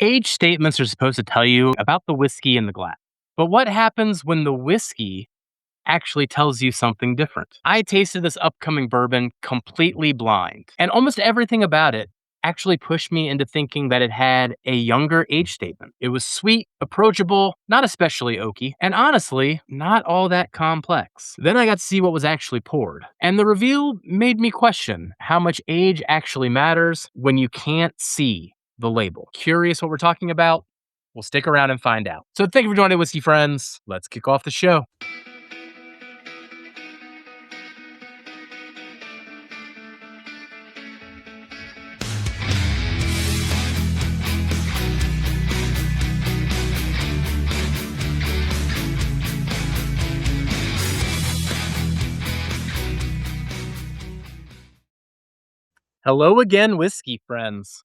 Age statements are supposed to tell you about the whiskey in the glass. But what happens when the whiskey actually tells you something different? I tasted this upcoming bourbon completely blind, and almost everything about it actually pushed me into thinking that it had a younger age statement. It was sweet, approachable, not especially oaky, and honestly, not all that complex. Then I got to see what was actually poured, and the reveal made me question how much age actually matters when you can't see the label. Curious what we're talking about? Well, stick around and find out. So thank you for joining, whiskey friends. Let's kick off the show. Hello again, whiskey friends.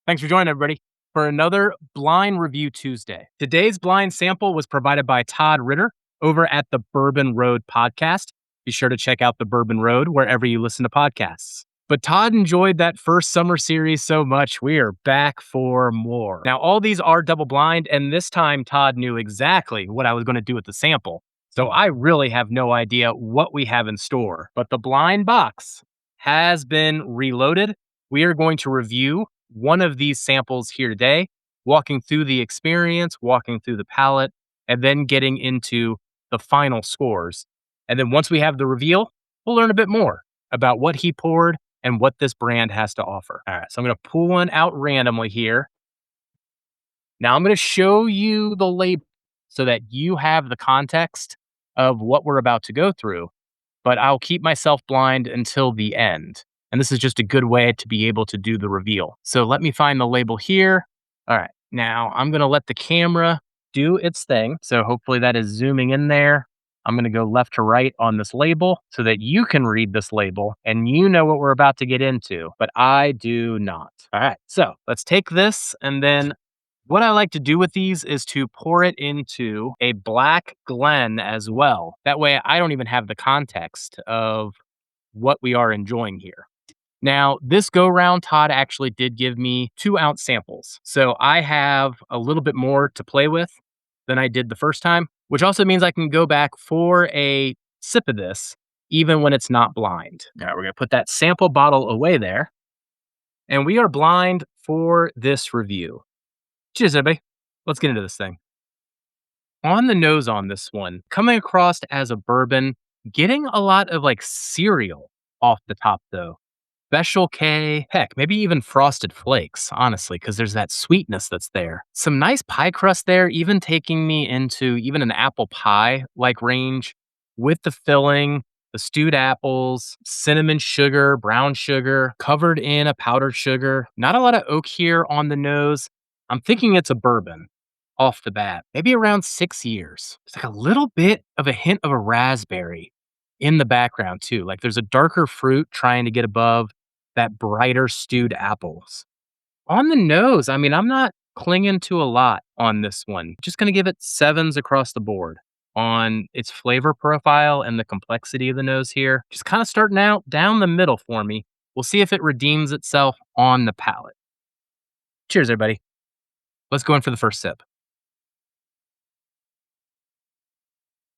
Thanks for joining, everybody, for another Blind Review Tuesday. Today's blind sample was provided by Todd Ritter over at the Bourbon Road Podcast. Be sure to check out the Bourbon Road wherever you listen to podcasts. But Todd enjoyed that first summer series so much, we are back for more. Now, all these are double blind, and this time Todd knew exactly what I was going to do with the sample. So I really have no idea what we have in store. But the blind box has been reloaded. We are going to review one of these samples here today, walking through the experience, walking through the palate, and then getting into the final scores. And then once we have the reveal, we'll learn a bit more about what he poured and what this brand has to offer. All right, so I'm going to pull one out randomly here. Now I'm going to show you the label so that you have the context of what we're about to go through, but I'll keep myself blind until the end. And this is just a good way to be able to do the reveal. So let me find the label here. All right, now I'm going to let the camera do its thing. So hopefully that is zooming in there. I'm going to go left to right on this label so that you can read this label and you know what we're about to get into, but I do not. All right, so let's take this, and then what I like to do with these is to pour it into a black Glen as well. That way I don't even have the context of what we are enjoying here. Now, this go round, Todd actually did give me 2-ounce samples. So I have a little bit more to play with than I did the first time, which also means I can go back for a sip of this, even when it's not blind. All right, we're going to put that sample bottle away there. And we are blind for this review. Cheers, everybody. Let's get into this thing. On the nose on this one, coming across as a bourbon, getting a lot of like cereal off the top though. Special K, heck, maybe even Frosted Flakes, honestly, because there's that sweetness that's there. Some nice pie crust there, even taking me into even an apple pie-like range with the filling, the stewed apples, cinnamon sugar, brown sugar, covered in a powdered sugar. Not a lot of oak here on the nose. I'm thinking it's a bourbon off the bat, maybe around 6 years. It's like a little bit of a hint of a raspberry in the background too. Like there's a darker fruit trying to get above that brighter stewed apples. On the nose, I mean, I'm not clinging to a lot on this one. Just going to give it 7s across the board on its flavor profile and the complexity of the nose here. Just kind of starting out down the middle for me. We'll see if it redeems itself on the palate. Cheers, everybody. Let's go in for the first sip.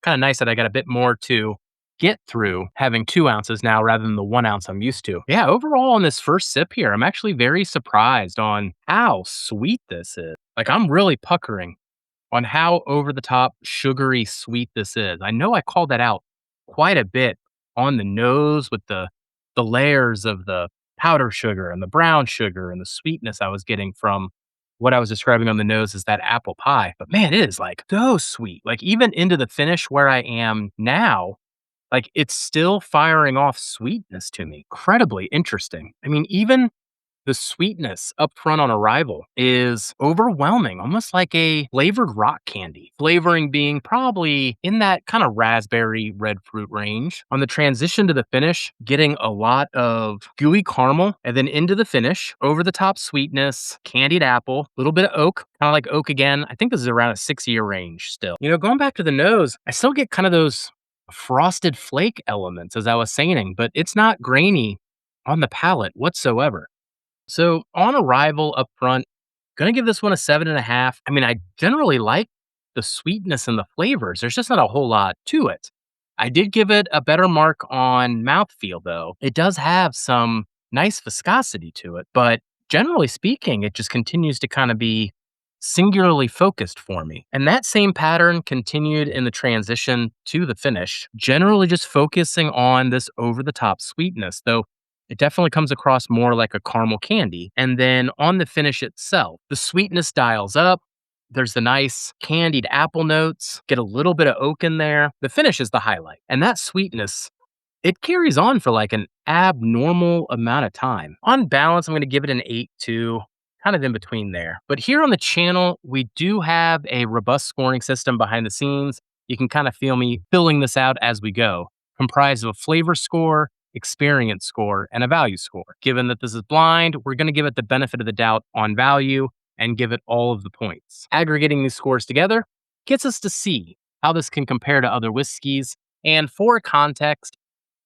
Kind of nice that I got a bit more to get through having 2 ounces now rather than the 1 ounce I'm used to. Yeah, overall on this first sip here, I'm actually very surprised on how sweet this is. Like I'm really puckering on how over the top sugary sweet this is. I know I called that out quite a bit on the nose with the layers of the powder sugar and the brown sugar and the sweetness I was getting from what I was describing on the nose as that apple pie. But man, it is like so sweet. Like even into the finish where I am now, like it's still firing off sweetness to me. Incredibly interesting. I mean, even the sweetness up front on arrival is overwhelming, almost like a flavored rock candy. Flavoring being probably in that kind of raspberry red fruit range. On the transition to the finish, getting a lot of gooey caramel, and then into the finish, over the top sweetness, candied apple, a little bit of oak, kind of like oak again. I think this is around a 6-year range still. You know, going back to the nose, I still get kind of those frosted flake elements, as I was saying, but it's not grainy on the palate whatsoever. So on arrival up front, Gonna give this one a 7.5. I mean, I generally like the sweetness and the flavors. There's just not a whole lot to it. I did give it a better mark on mouthfeel, though. It does have some nice viscosity to it, but generally speaking, it just continues to kind of be singularly focused for me. And that same pattern continued in the transition to the finish, generally just focusing on this over the top sweetness, though it definitely comes across more like a caramel candy. And then on the finish itself, the sweetness dials up. There's the nice candied apple notes, get a little bit of oak in there. The finish is the highlight. And that sweetness, it carries on for like an abnormal amount of time. On balance, I'm going to give it an 8.2, kind of in between there. But here on the channel, we do have a robust scoring system behind the scenes. You can kind of feel me filling this out as we go, comprised of a flavor score, experience score, and a value score. Given that this is blind, we're going to give it the benefit of the doubt on value and give it all of the points. Aggregating these scores together gets us to see how this can compare to other whiskeys. And for context,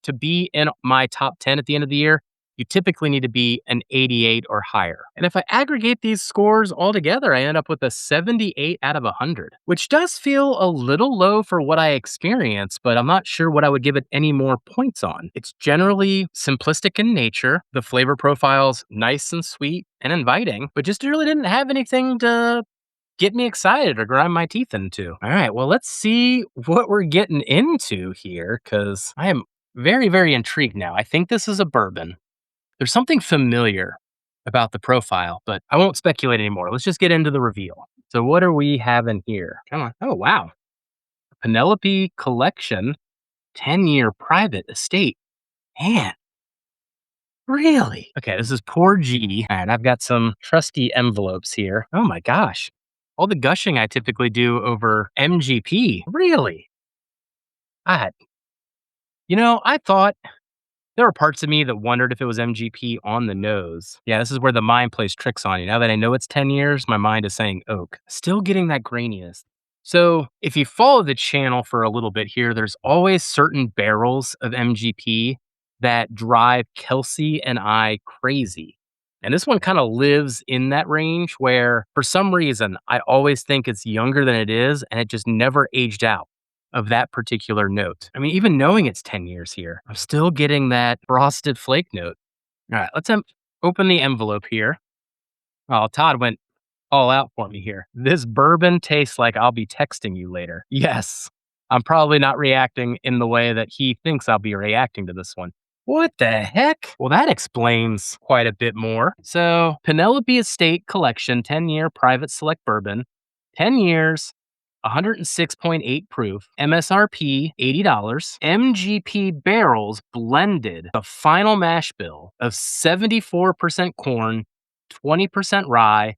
to be in my top 10 at the end of the year, you typically need to be an 88 or higher. And if I aggregate these scores all together, I end up with a 78 out of 100, which does feel a little low for what I experienced, but I'm not sure what I would give it any more points on. It's generally simplistic in nature. The flavor profile's nice and sweet and inviting, but just really didn't have anything to get me excited or grind my teeth into. All right, well, let's see what we're getting into here, because I am very, very intrigued now. I think this is a bourbon. There's something familiar about the profile, but I won't speculate anymore. Let's just get into the reveal. So what are we having here? Come on. Oh, wow. Penelope Collection, 10-year private estate. Man, really? Okay, this is Poor G. All right, I've got some trusty envelopes here. Oh my gosh. All the gushing I typically do over MGP. Really? I thought there were parts of me that wondered if it was MGP on the nose. Yeah, this is where the mind plays tricks on you. Now that I know it's 10 years, my mind is saying oak. Still getting that graininess. So if you follow the channel for a little bit here, there's always certain barrels of MGP that drive Kelsey and I crazy. And this one kind of lives in that range where, for some reason, I always think it's younger than it is, and it just never aged out of that particular note. I mean, even knowing it's 10 years here, I'm still getting that frosted flake note. All right, let's open the envelope here. Oh, Todd went all out for me here. This bourbon tastes like I'll be texting you later. Yes, I'm probably not reacting in the way that he thinks I'll be reacting to this one. What the heck? Well, that explains quite a bit more. So, Penelope Estate Collection, 10-year private select bourbon, 10 years, 106.8 proof, MSRP $80, MGP barrels blended, a final mash bill of 74% corn, 20% rye,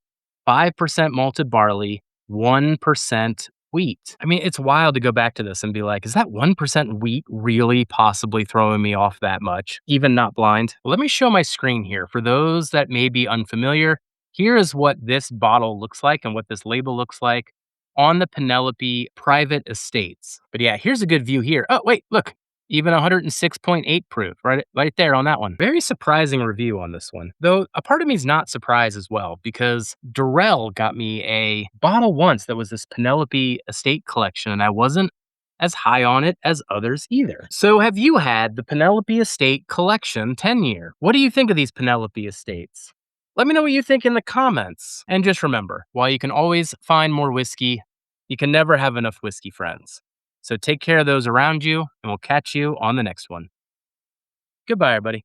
5% malted barley, 1% wheat. I mean, it's wild to go back to this and be like, is that 1% wheat really possibly throwing me off that much, even not blind? Well, let me show my screen here. For those that may be unfamiliar, here is what this bottle looks like and what this label looks like on the Penelope private estates. But yeah, here's a good view here. Oh, wait, look. Even 106.8 proof, right there on that one. Very surprising review on this one. Though a part of me is not surprised as well, because Durrell got me a bottle once that was this Penelope Estate Collection, and I wasn't as high on it as others either. So have you had the Penelope Estate Collection 10-year? What do you think of these Penelope Estates? Let me know what you think in the comments. And just remember, while you can always find more whiskey, you can never have enough whiskey friends. So take care of those around you, and we'll catch you on the next one. Goodbye, everybody.